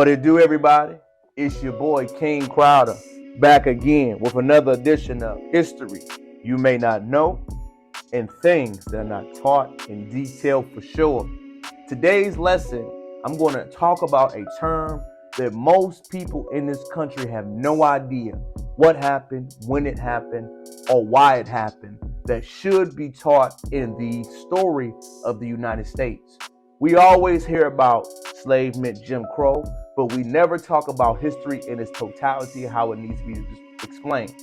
What it do, everybody? It's your boy King Crowder back again with another edition of History You May Not Know and Things That Are Not Taught in Detail for Sure. Today's lesson, I'm going to talk about a term that most people in this country have no idea what happened, when it happened, or why it happened that should be taught in the story of the United States. We always hear about slave meant Jim Crow, but we never talk about history in its totality, how it needs to be explained.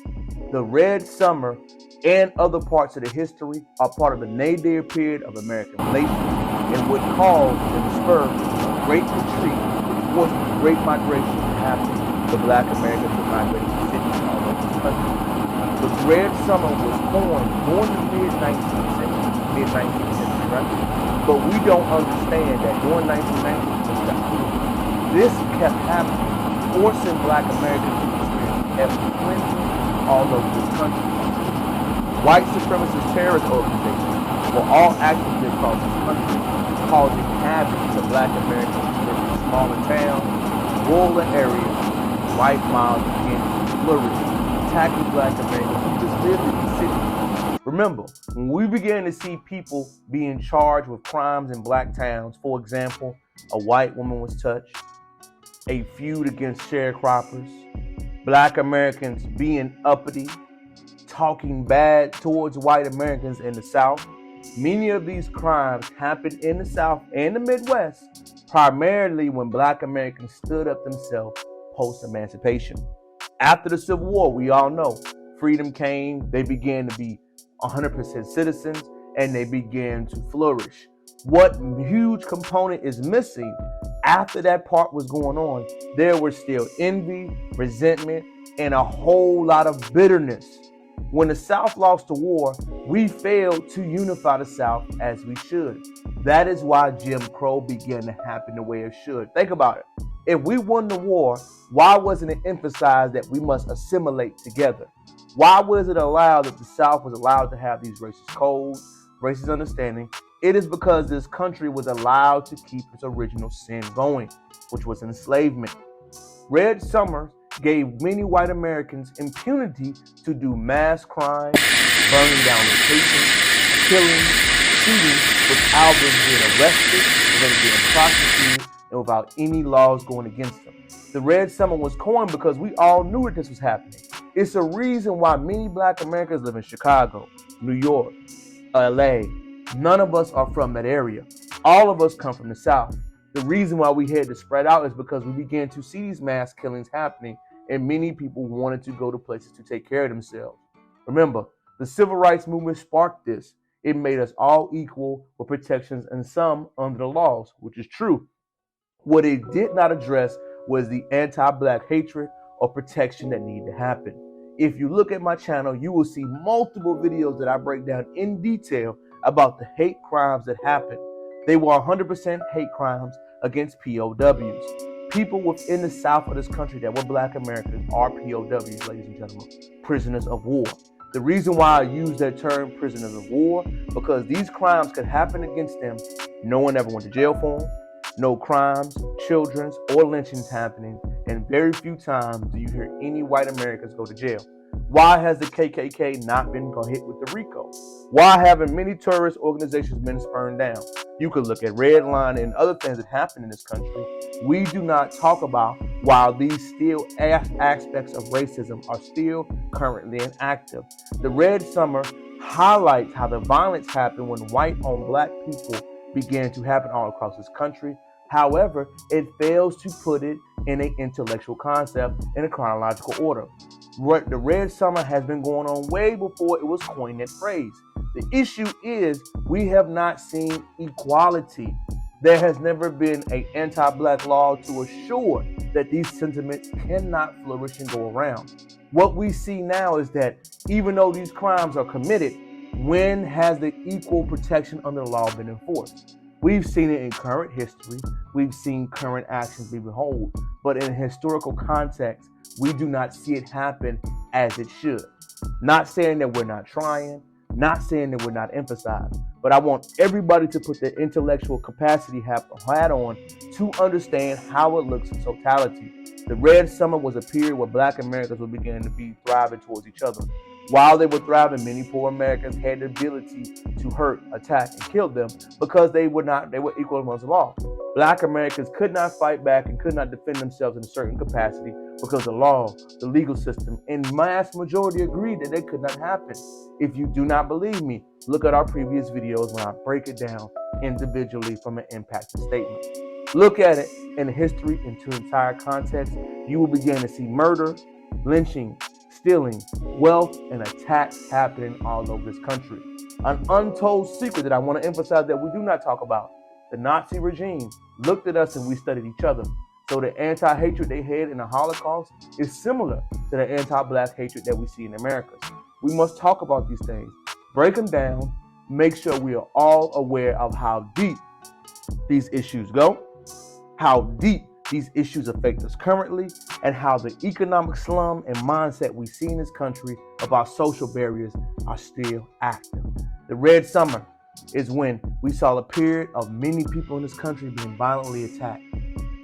The Red Summer and other parts of the history are part of the nadir period of American relations and would cause and spur a great retreat, which forced the Great Migration to happen. The Black Americans were migrating to cities all over the country. The Red Summer was coined during the mid-19th century, right? But we don't understand that during 1990s, this kept happening, forcing Black Americans to experience ethnic cleansing all over this country. White supremacist terrorist organizations were all active across this country, causing havoc to Black Americans living in smaller towns, rural areas, white miles began to flourish, attacking Black Americans who just lived in these cities. Remember, when we began to see people being charged with crimes in Black towns, for example, a white woman was touched, a feud against sharecroppers, Black Americans being uppity, talking bad towards white Americans in the South. Many of these crimes happened in the South and the Midwest, primarily when Black Americans stood up themselves post-emancipation. After the Civil War, we all know, freedom came, they began to be 100% citizens, and they began to flourish. What huge component is missing after that part was going on, there was still envy, resentment, and a whole lot of bitterness. When the South lost the war, we failed to unify the South as we should. That is why Jim Crow began to happen the way it should. Think about it. If we won the war, why wasn't it emphasized that we must assimilate together? Why was it allowed that the South was allowed to have these racist codes, racist understanding? It is because this country was allowed to keep its original sin going, which was enslavement. Red Summer gave many white Americans impunity to do mass crime, burning down locations, killing, shooting, without them being arrested, without being prosecuted, and without any laws going against them. The Red Summer was coined because we all knew that this was happening. It's a reason why many Black Americans live in Chicago, New York, LA. None of us are from that area. All of us come from the South. The reason why we had to spread out is because we began to see these mass killings happening, and many people wanted to go to places to take care of themselves. Remember, the Civil Rights Movement sparked this. It made us all equal with protections and some under the laws, which is true. What it did not address was the anti-Black hatred or protection that needed to happen. If you look at my channel, you will see multiple videos that I break down in detail about the hate crimes that happened. They were 100% hate crimes against POWs. People within the South of this country that were Black Americans are POWs, ladies and gentlemen, prisoners of war. The reason why I use that term, prisoners of war, because these crimes could happen against them. No one ever went to jail for them. No crimes, children's, or lynchings happening, and very few times do you hear any white Americans go to jail. Why has the KKK not been hit with the RICO? Why haven't many terrorist organizations been spurned down? You could look at Redline and other things that happen in this country. We do not talk about while these still aspects of racism are still currently inactive. The Red Summer highlights how the violence happened when white on Black people began to happen all across this country. However, it fails to put it in an intellectual concept in a chronological order. The Red Summer has been going on way before it was coined that phrase. The issue is we have not seen equality. There has never been an anti-Black law to assure that these sentiments cannot flourish and go around. What we see now is that even though these crimes are committed, when has the equal protection under the law been enforced? We've seen it in current history. We've seen current actions be behold, but in a historical context, we do not see it happen as it should. Not saying that we're not trying, Not saying that we're not emphasized, but I want everybody to put their intellectual capacity hat on to understand how it looks in totality. The Red Summer was a period where Black Americans were beginning to be thriving towards each other. While they were thriving, many poor Americans had the ability to hurt, attack, and kill them because they were equal amongst the law. Black Americans could not fight back and could not defend themselves in a certain capacity because the law, the legal system, and mass majority agreed that it could not happen. If you do not believe me, look at our previous videos when I break it down individually from an impacting statement. Look at it in history into entire context. You will begin to see murder, lynching, stealing, wealth, and attacks happening all over this country. An untold secret that I want to emphasize that we do not talk about. The Nazi regime looked at us and we studied each other. So the anti-hatred they had in the Holocaust is similar to the anti-Black hatred that we see in America. We must talk about these things, break them down, make sure we are all aware of how deep these issues go, how deep these issues affect us currently, and how the economic slum and mindset we see in this country of our social barriers are still active. The Red Summer is when we saw a period of many people in this country being violently attacked,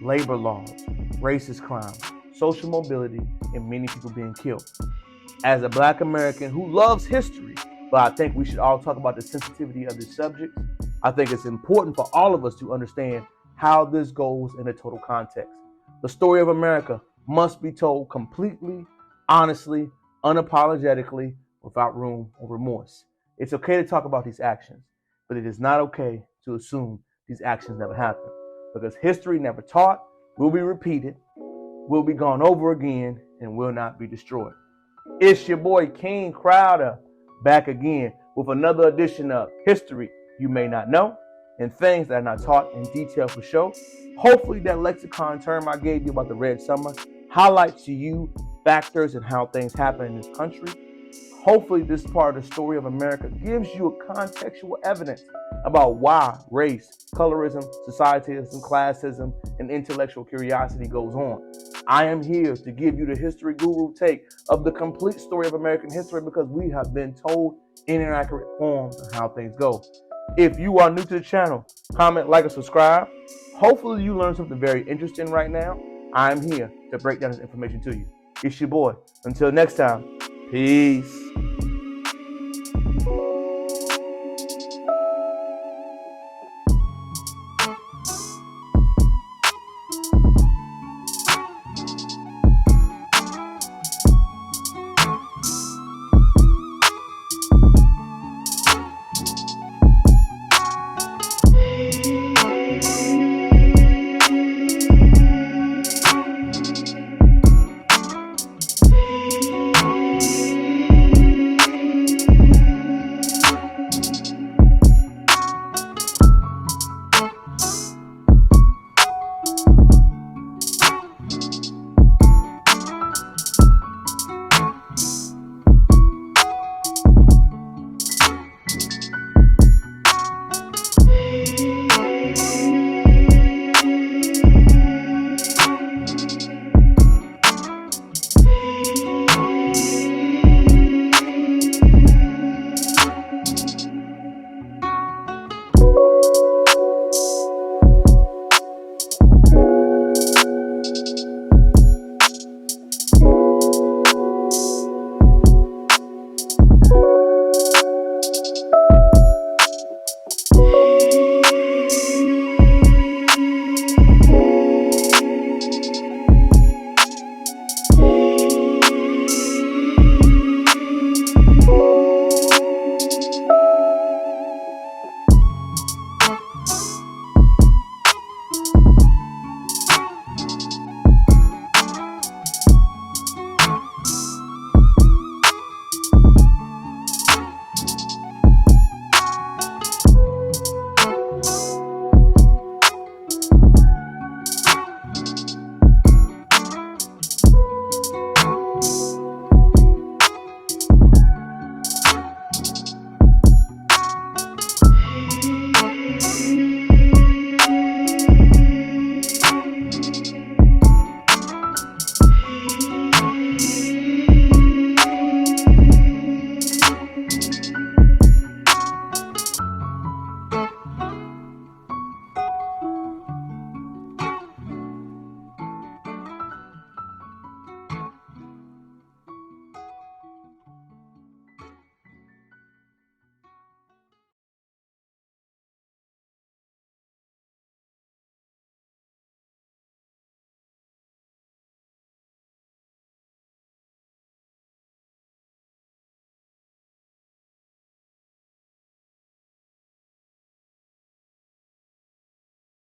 labor laws, racist crime, social mobility, and many people being killed. As a Black American who loves history, but I think we should all talk about the sensitivity of this subject, I think it's important for all of us to understand how this goes in a total context. The story of America must be told completely, honestly, unapologetically, without room or remorse. It's okay to talk about these actions, but it is not okay to assume these actions never happened, because history never taught, will be repeated, will be gone over again, and will not be destroyed. It's your boy King Crowder back again with another edition of History You May Not Know and Things That Are Not Taught in Detail for Show. Hopefully that lexicon term I gave you about the Red Summer highlights to you factors and how things happen in this country. Hopefully this part of the story of America gives you a contextual evidence about why race, colorism, societism, classism, and intellectual curiosity goes on. I am here to give you the history guru take of the complete story of American history because we have been told in inaccurate forms of how things go. If you are new to the channel, comment, like, and subscribe. Hopefully you learned something very interesting right now. I'm here to break down this information to you. It's your boy. Until next time, peace.